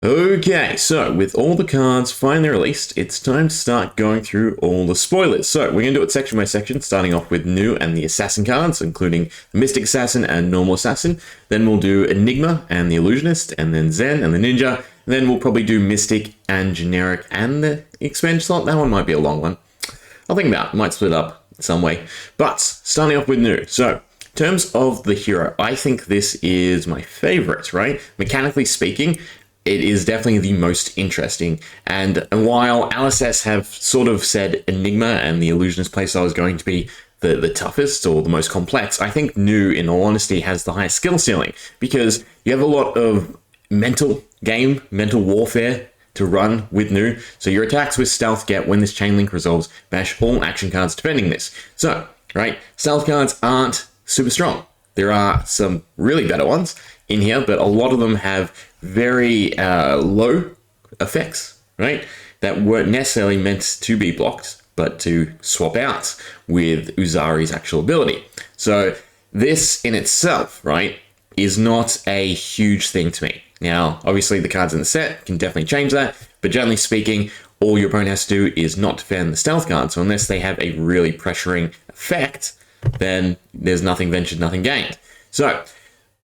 Okay, so with all the cards finally released, it's time to start going through all the spoilers. So we're going to do it section by section, starting off with new and the assassin cards, including the Mystic Assassin and Normal Assassin. Then we'll do Enigma and the Illusionist, and then Zen and the Ninja. And then we'll probably do Mystic and Generic and the expansion slot. That one might be a long one. I'll think about it. Might split up some way. But starting off with new. So in terms of the hero, I think this is my favorite, right? Mechanically speaking, it is definitely the most interesting. And while LSS have sort of said Enigma and the Illusionist playstyle is going to be the toughest or the most complex, I think new, in all honesty, has the highest skill ceiling, because you have a lot of mental warfare to run with new. So your attacks with stealth get, when this chain link resolves, bash all action cards defending this. So, right, stealth cards aren't super strong. There are some really better ones in here, but a lot of them have very low effects, right? That weren't necessarily meant to be blocked, but to swap out with Uzari's actual ability. So this in itself, right, is not a huge thing to me. Now, obviously the cards in the set can definitely change that, but generally speaking, all your opponent has to do is not defend the stealth card. So unless they have a really pressuring effect, then there's nothing ventured, nothing gained. So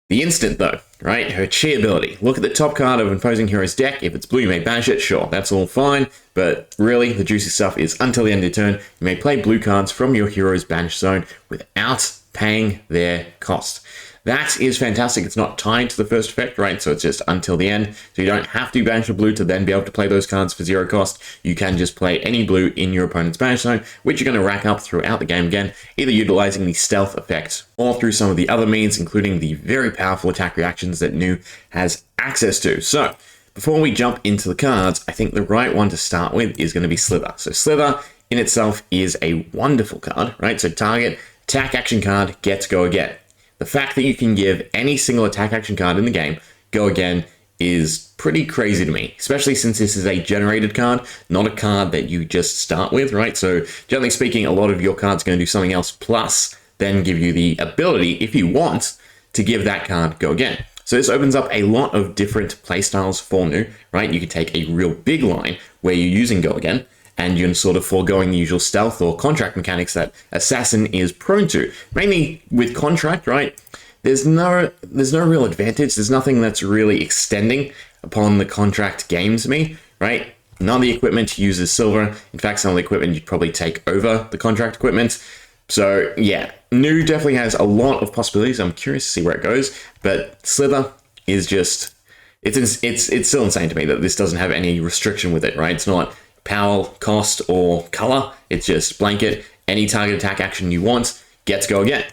the instant though, right? Her Chi ability. Look at the top card of an opposing hero's deck. If it's blue, you may banish it. Sure, that's all fine. But really, the juicy stuff is until the end of your turn, you may play blue cards from your hero's banish zone without paying their cost. That is fantastic. It's not tied to the first effect, right? So it's just until the end. So you don't have to banish a blue to then be able to play those cards for 0 cost. You can just play any blue in your opponent's banish zone, which you're going to rack up throughout the game again, either utilizing the stealth effect or through some of the other means, including the very powerful attack reactions that new has access to. So before we jump into the cards, I think the right one to start with is going to be Slither. So Slither in itself is a wonderful card, right? So target, attack action card, gets go again. The fact that you can give any single attack action card in the game go again is pretty crazy to me, especially since this is a generated card, not a card that you just start with, right? So generally speaking, a lot of your cards are going to do something else plus then give you the ability, if you want, to give that card go again. So this opens up a lot of different playstyles for new, right? You can take a real big line where you're using go again, and you're sort of foregoing the usual stealth or contract mechanics that Assassin is prone to. Mainly with contract, right? There's no real advantage. There's nothing that's really extending upon the contract game to me, right? None of the equipment uses silver. In fact, some of the equipment you'd probably take over the contract equipment. So yeah, new definitely has a lot of possibilities. I'm curious to see where it goes, but Slither is just, it's still insane to me that this doesn't have any restriction with it, right? It's not power, cost, or color. It's just blanket, any target attack action you want, gets go again.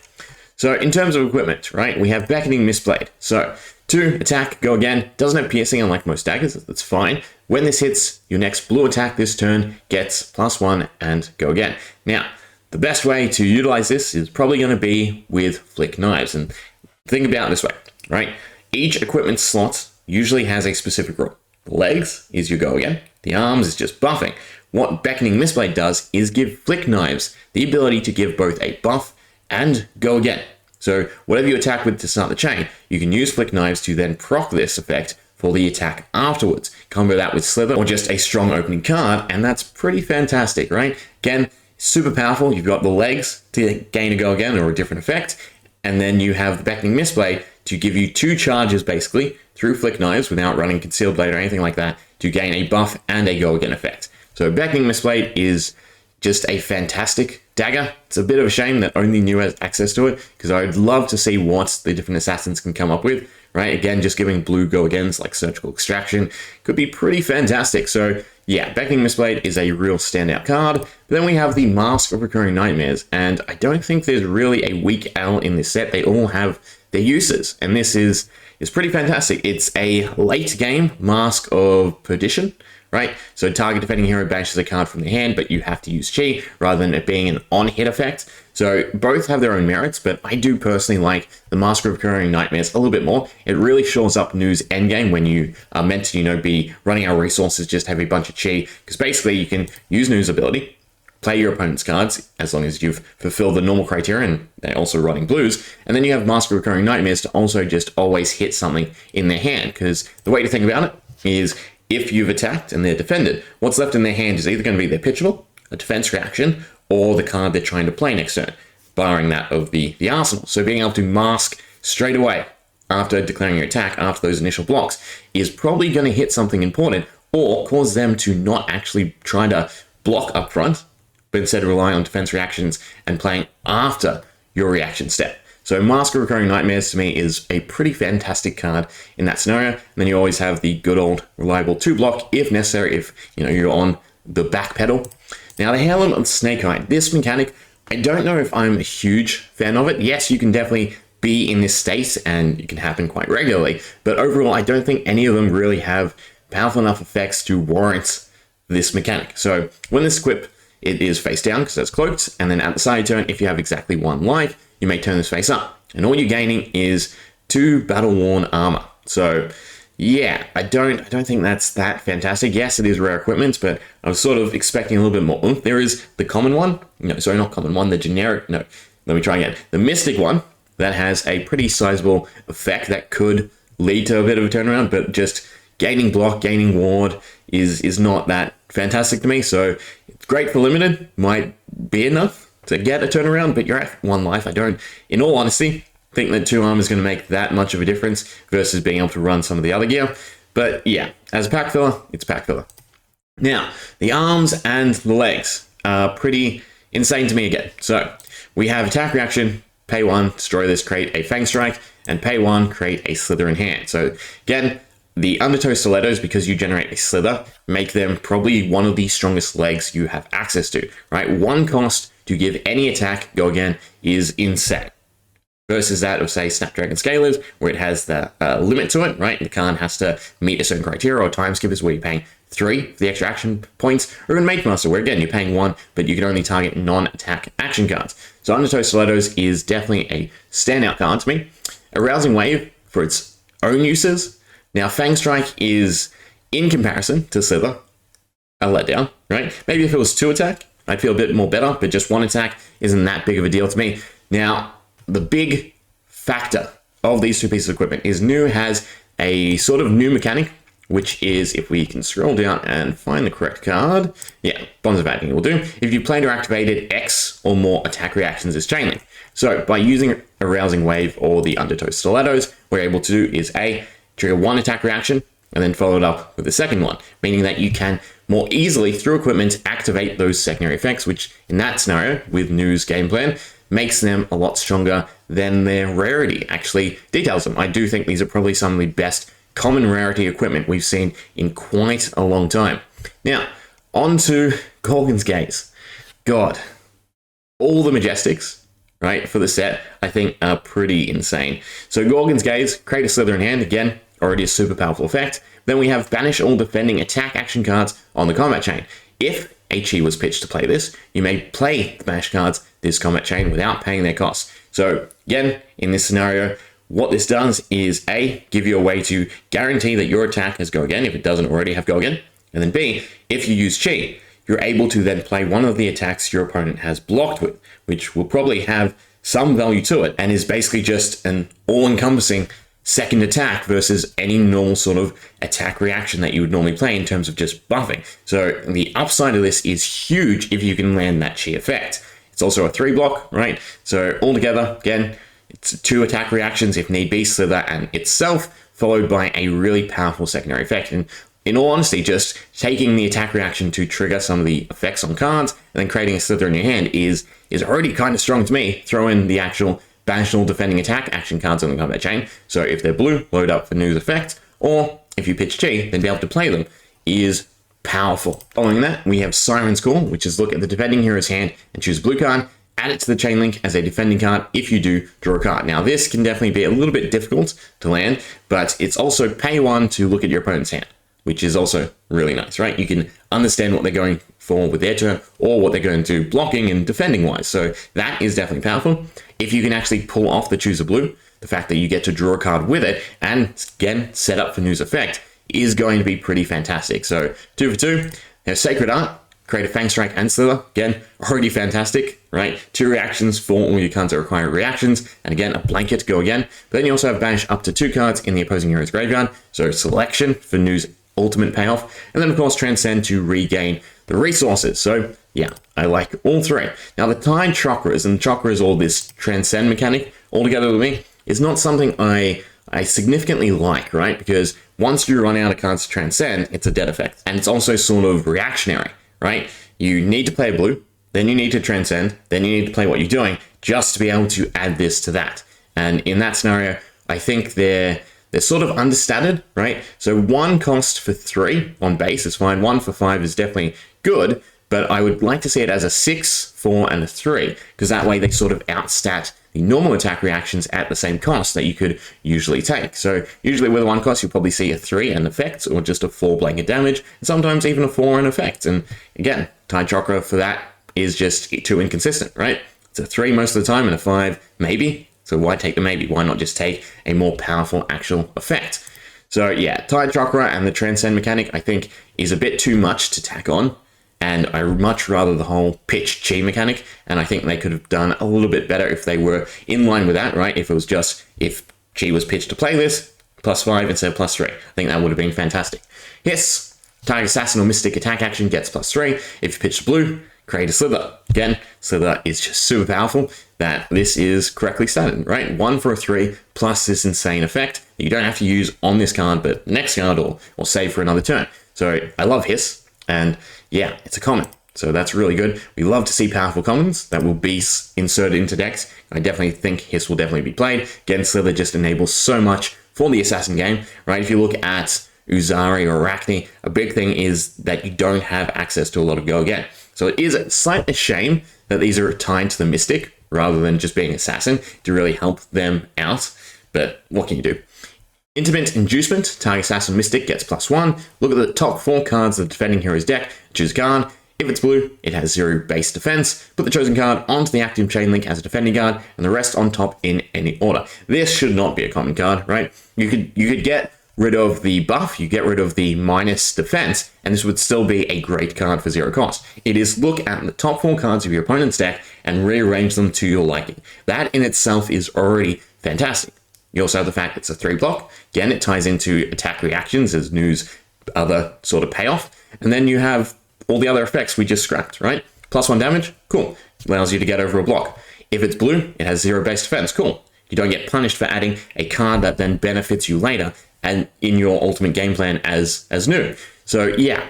So in terms of equipment, right, we have Beckoning Mistveil. So to attack, go again, doesn't have piercing unlike most daggers, that's fine. When this hits, your next blue attack this turn gets +1 and go again. Now, the best way to utilize this is probably going to be with Flick Knives. And think about it this way, right? Each equipment slot usually has a specific rule. The legs is your go again. The arms is just buffing. What Beckoning Mistveil does is give Flick Knives the ability to give both a buff and go again. So whatever you attack with to start the chain, you can use Flick Knives to then proc this effect for the attack afterwards. Combo that with Slither or just a strong opening card, and that's pretty fantastic, right? Again, super powerful. You've got the legs to gain a go again or a different effect, and then you have the Beckoning Mistveil to give you 2 charges basically through Flick Knives without running Concealed Blade or anything like that to gain a buff and a go again effect. So Beckoning Mistveil is just a fantastic dagger. It's a bit of a shame that only new has access to it, because I'd love to see what the different assassins can come up with, right? Again, just giving blue go agains like Surgical Extraction could be pretty fantastic. So yeah, Beckoning Mistveil is a real standout card. But then we have the Mask of Recurring Nightmares, and I don't think there's really a weak L in this set. They all have their uses, and this is pretty fantastic. It's a late game Mask of Perdition, right? So target defending hero banishes a card from the hand, but you have to use Chi rather than it being an on-hit effect. So both have their own merits, but I do personally like the Mask of Recurring Nightmares a little bit more. It really shores up New's endgame when you are meant to, be running out of resources, just have a bunch of Chi, because basically you can use New's ability, play your opponent's cards, as long as you've fulfilled the normal criteria and they're also running blues. And then you have Mask of Recurring Nightmares to also just always hit something in their hand, because the way to think about it, is if you've attacked and they're defended, what's left in their hand is either going to be their pitchable, a defense reaction, or the card they're trying to play next turn, barring that of the arsenal. So being able to mask straight away after declaring your attack, after those initial blocks, is probably going to hit something important or cause them to not actually try to block up front, but instead rely on defense reactions and playing after your reaction step. So Mask of Recurring Nightmares to me is a pretty fantastic card in that scenario. And then you always have the good old reliable 2-block if necessary, if you're on the back pedal. Now the Heirloom of Snake Eye, this mechanic, I don't know if I'm a huge fan of it. Yes, you can definitely be in this state and it can happen quite regularly, but overall I don't think any of them really have powerful enough effects to warrant this mechanic. So when this equip, it is face down because that's cloaked, and then at the side turn, if you have exactly 1 life, you may turn this face up, and all you're gaining is 2 battle-worn armor. So yeah, I don't think that's that fantastic. Yes, it is rare equipment, but I was sort of expecting a little bit more oomph. There is the common one, no, sorry, not common one, the generic, no, let me try again. The mystic one that has a pretty sizable effect that could lead to a bit of a turnaround, but just gaining block, gaining ward is not that fantastic to me. So it's great for limited, might be enough to get a turnaround, but you're at 1 life. I don't, in all honesty, think that 2 armor is going to make that much of a difference versus being able to run some of the other gear. But yeah, as a pack filler, it's pack filler. Now, the arms and the legs are pretty insane to me again. So we have attack reaction, pay 1, destroy this, create a Fang Strike, and pay 1, create a Slither in hand. So again, the Undertow Stilettos, because you generate a Slither, make them probably one of the strongest legs you have access to, right? 1 cost to give any attack go again is insane. Versus that of, say, Snapdragon Scalers, where it has the limit to it, right? The card has to meet a certain criteria, or Time Skippers, where you're paying 3 for the extra action points, or in Mage Master, where again, you're paying 1, but you can only target non-attack action cards. So Undertow Stilettos is definitely a standout card to me. Arousing Wave for its own uses. Now, Fang Strike is, in comparison to Slither, a letdown, right? Maybe if it was 2 attack, I'd feel a bit more better, but just 1 attack isn't that big of a deal to me. Now, the big factor of these 2 pieces of equipment is New has a sort of new mechanic, which is, if we can scroll down and find the correct card, yeah, Bonds of Agony will do. If you played or activated X or more attack reactions as chain link. So by using Arousing Wave or the Undertow Stilettos, what we're able to do is A, trigger 1 attack reaction, and then follow it up with the second one, meaning that you can more easily, through equipment, activate those secondary effects, which in that scenario, with New's game plan, makes them a lot stronger than their rarity actually details them. I do think these are probably some of the best common rarity equipment we've seen in quite a long time. Now, on to Gorgon's Gaze. God, all the Majestics, right, for the set, I think are pretty insane. So Gorgon's Gaze, create a Slither in hand, again, already a super powerful effect. Then we have banish all defending attack action cards on the combat chain. If HE was pitched to play this, you may play the banish cards this combat chain without paying their costs. So again, in this scenario, what this does is A, give you a way to guarantee that your attack has go again if it doesn't already have go again. And then B, if you use Chi, you're able to then play one of the attacks your opponent has blocked with, which will probably have some value to it and is basically just an all-encompassing second attack versus any normal sort of attack reaction that you would normally play in terms of just buffing. So the upside of this is huge if you can land that Chi effect. It's also a 3-block, right? So altogether, again, it's 2 attack reactions if need be, Slither and itself, followed by a really powerful secondary effect. And in all honesty, just taking the attack reaction to trigger some of the effects on cards and then creating a Slither in your hand is already kind of strong to me. Throw in the actual banish all defending attack action cards on the combat chain. So if they're blue, load up for New's effect, or if you pitch Chi, then be able to play them is powerful. Following that, we have Siren's Call, which is look at the defending hero's hand and choose a blue card, add it to the chain link as a defending card. If you do, draw a card. Now this can definitely be a little bit difficult to land, but it's also pay 1 to look at your opponent's hand, which is also really nice, right? You can understand what they're going for with their turn or what they're going to do blocking and defending wise. So that is definitely powerful. If you can actually pull off the choose a blue, the fact that you get to draw a card with it and again set up for New's effect is going to be pretty fantastic. So 2 for 2. There's Sacred Art, create a Fang Strike and Slither. Again, already fantastic, right? 2 reactions for all your cards that require reactions. And again, a blanket, go again. But then you also have banish up to 2 cards in the opposing hero's graveyard. So selection for New's ultimate payoff. And then, of course, Transcend to regain the resources. So, yeah, I like all three. Now, the Tide Chakras, and Chakras, all this Transcend mechanic, altogether with me, is not something I significantly like, right? Because once you run out of cards to Transcend, it's a dead effect. And it's also sort of reactionary, right? You need to play a blue, then you need to Transcend, then you need to play what you're doing just to be able to add this to that. And in that scenario, I think they're sort of understated, right? So 1 cost for 3 on base is fine. 1 for 5 is definitely good, but I would like to see it as a 6, 4, and a 3, because that way they sort of outstat the normal attack reactions at the same cost that you could usually take. So usually with 1 cost, you'll probably see a 3 and effects, or just a 4 blanket damage, and sometimes even a 4 and effect. And again, Tide Chakra for that is just too inconsistent, right? It's a 3 most of the time and a 5 maybe. So why take the maybe? Why not just take a more powerful actual effect? So yeah, Tide Chakra and the Transcend mechanic, I think, is a bit too much to tack on. And I much rather the whole pitch chi mechanic. And I think they could have done a little bit better if they were in line with that, right? If it was just, if chi was pitched to play this, +5 instead of +3. I think that would have been fantastic. Yes, target assassin or mystic attack action gets +3. If you pitch blue, create a Slither. Again, Slither is just super powerful that this is correctly stated, right? 1 for a 3 plus this insane effect that you don't have to use on this card, but next card or save for another turn. So I love Hiss, and yeah, it's a common. So that's really good. We love to see powerful commons that will be inserted into decks. I definitely think Hiss will definitely be played. Again, Slither just enables so much for the assassin game, right? If you look at Uzari or Rathe, a big thing is that you don't have access to a lot of go again. So it is a slight shame that these are tied to the Mystic rather than just being Assassin to really help them out. But what can you do? Intimate Inducement, target Assassin Mystic gets +1. Look at the top 4 cards of the defending hero's deck, choose a card. If it's blue, it has 0 base defense. Put the chosen card onto the active chain link as a defending card, and the rest on top in any order. This should not be a common card, right? You could get rid of the buff, you get rid of the minus defense, and this would still be a great card for 0 cost. It is look at the top 4 cards of your opponent's deck and rearrange them to your liking. That in itself is already fantastic. You also have the fact it's a 3 block. Again, it ties into attack reactions as Nu's other sort of payoff. And then you have all the other effects we just scrapped, right? +1 damage, cool. Allows you to get over a block. If it's blue, it has 0 base defense, cool. You don't get punished for adding a card that then benefits you later and in your ultimate game plan as Nu. So yeah,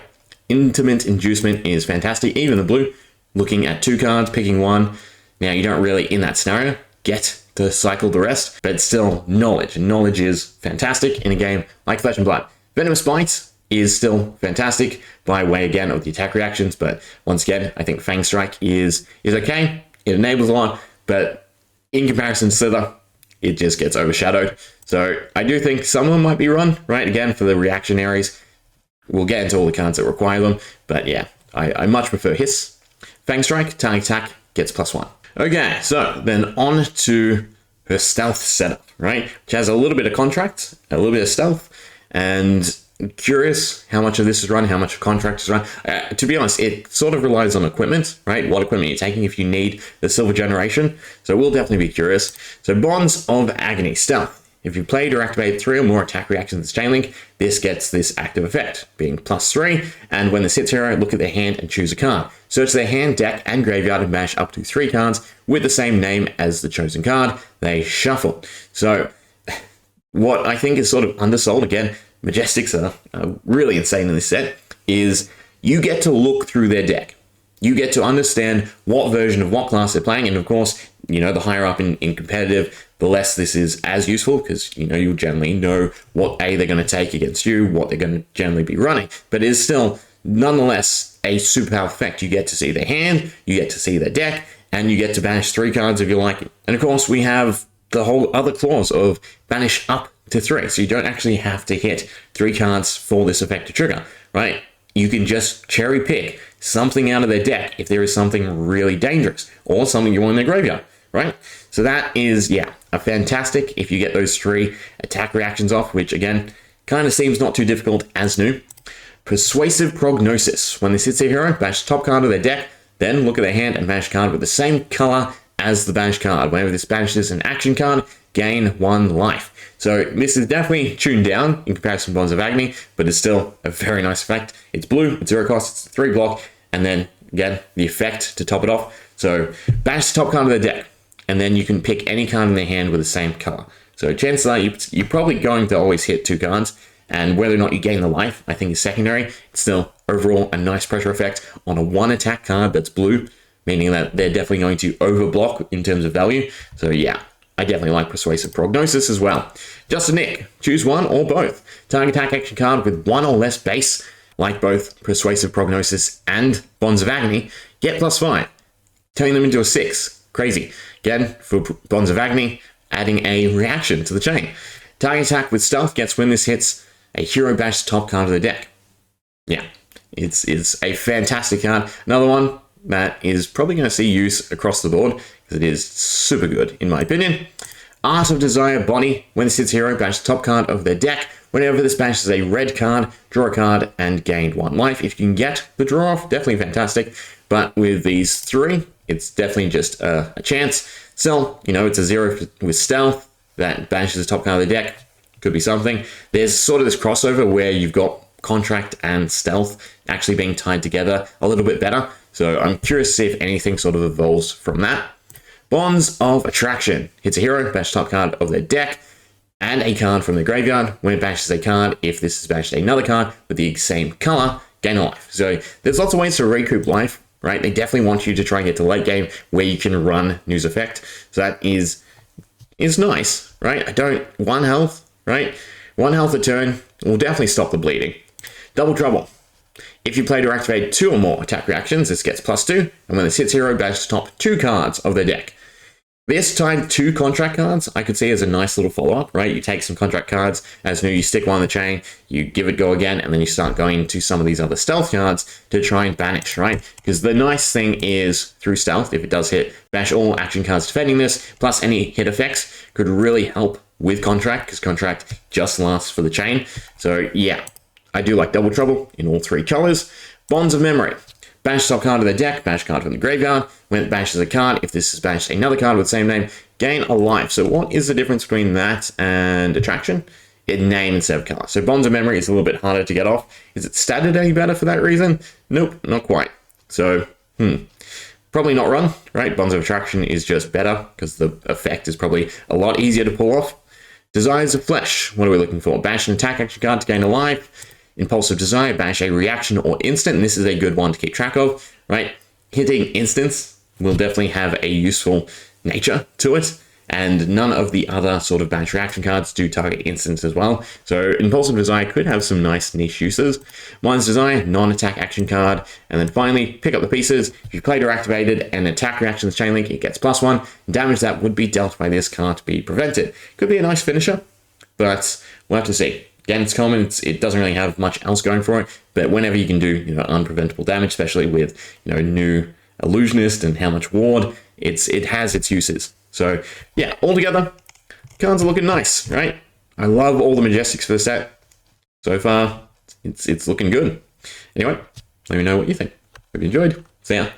Intimate Inducement is fantastic. Even the blue, looking at 2 cards, picking 1. Now you don't really, in that scenario, get to cycle the rest, but still knowledge. And knowledge is fantastic in a game like Flesh and Blood. Venomous Bite is still fantastic by way, again, of the attack reactions, but once again, I think Fang Strike is okay. It enables a lot, but in comparison to Slither, it just gets overshadowed. So I do think some of them might be run, right? Again, for the reactionaries. We'll get into all the cards that require them, but yeah, I much prefer Hiss. Fang Strike, target attack, gets +1. Okay, so then on to her stealth setup, right? Which has a little bit of contract, a little bit of stealth, and I'm curious how much of this is run, how much of contract is run. To be honest, it sort of relies on equipment, right? What equipment you're taking if you need the silver generation. So we'll definitely be curious. So Bonds of Agony, stealth. If you played or activated 3 or more attack reactions in this chain link, this gets this active effect, being +3. And when this hits hero, look at their hand and choose a card. Search their hand, deck, and graveyard and bash up to 3 cards with the same name as the chosen card. They shuffle. So what I think is sort of undersold, again, Majestics are really insane in this set, is you get to look through their deck. You get to understand what version of what class they're playing, and of course, you know, the higher up in competitive, the less this is as useful, because, you know, you'll generally know what they're going to take against you, what they're going to generally be running. But it is still, nonetheless, a super powerful effect. You get to see their hand, you get to see their deck, and you get to banish 3 cards if you like it. And of course, we have the whole other clause of banish up to 3, so you don't actually have to hit 3 cards for this effect to trigger, right? You can just cherry pick something out of their deck if there is something really dangerous or something you want in their graveyard, right? So that is, yeah, a fantastic if you get those 3 attack reactions off, which again, kind of seems not too difficult as Nu. Persuasive Prognosis. When this hits a hero, bash the top card of their deck, then look at their hand and bash a card with the same color as the banish card. Whenever this banishes an action card, gain 1 life. So this is definitely tuned down in comparison to Bonds of Agony, but it's still a very nice effect. It's blue, it's 0 cost, it's 3 block, and then again, the effect to top it off. So banish the top card of their deck, and then you can pick any card in their hand with the same color. So chances are you're probably going to always hit 2 cards, and whether or not you gain the life, I think is secondary. It's still overall a nice pressure effect on a 1 attack card that's blue, meaning that they're definitely going to overblock in terms of value. So yeah, I definitely like Persuasive Prognosis as well. Just a Nick, choose one or both. Target attack action card with 1 or less base, like both Persuasive Prognosis and Bonds of Agony, get +5, turning them into a 6. Crazy. Again, for Bonds of Agony, adding a reaction to the chain. Target attack with stealth gets when this hits a hero bash top card of the deck. Yeah, it's a fantastic card. Another one that is probably going to see use across the board because it is super good in my opinion. Art of Desire Body. When this hits hero, bash the top card of their deck. Whenever this bashes a red card, draw a card and gain 1 life. If you can get the draw off, definitely fantastic. But with these 3, it's definitely just a chance. Still, you know, it's a 0 with stealth that banishes the top card of the deck. Could be something. There's sort of this crossover where you've got contract and stealth actually being tied together a little bit better. So I'm curious to see if anything sort of evolves from that. Bonds of Attraction. Hits a hero, bash top card of their deck, and a card from the graveyard. When it bashes a card, if this is bashed another card with the same color, gain a life. So there's lots of ways to recoup life, right? They definitely want you to try and get to late game where you can run News Effect. So that is nice, right? 1 health, right? 1 health a turn will definitely stop the bleeding. Double Trouble. If you play to activate 2 or more attack reactions, this gets +2, and when this hits hero, bash the top 2 cards of their deck. This timed 2 contract cards, I could see as a nice little follow-up, right? You take some contract cards, as new, you stick one on the chain, you give it go again, and then you start going to some of these other stealth cards to try and banish, right? Because the nice thing is, through stealth, if it does hit, bash all action cards defending this, plus any hit effects, could really help with contract, because contract just lasts for the chain. So yeah, I do like Double Trouble in all 3 colors. Bonds of Memory. Bash top card of the deck, bash card from the graveyard. When it bashes a card, if this is bashed another card with the same name, gain a life. So what is the difference between that and Attraction? In name instead of color. So Bonds of Memory is a little bit harder to get off. Is it statted any better for that reason? Nope, not quite. So, probably not run, right? Bonds of Attraction is just better because the effect is probably a lot easier to pull off. Desires of Flesh. What are we looking for? Bash an attack action card to gain a life. Impulsive Desire, bash a reaction or instant, and this is a good one to keep track of, right? Hitting instants will definitely have a useful nature to it, and none of the other sort of bash reaction cards do target instants as well. So Impulsive Desire could have some nice niche uses. Mind's Desire, non-attack action card, and then finally, pick up the pieces. If you played or activated an attack reaction with Chain Link, it gets +1. Damage that would be dealt by this can't be prevented. Could be a nice finisher, but we'll have to see. Again, it's common, it doesn't really have much else going for it, but whenever you can do, you know, unpreventable damage, especially with, you know, new Illusionist and how much ward, it has its uses. So yeah, altogether, cards are looking nice, right? I love all the Majestics for the set. So far, it's looking good. Anyway, let me know what you think. Hope you enjoyed. See ya.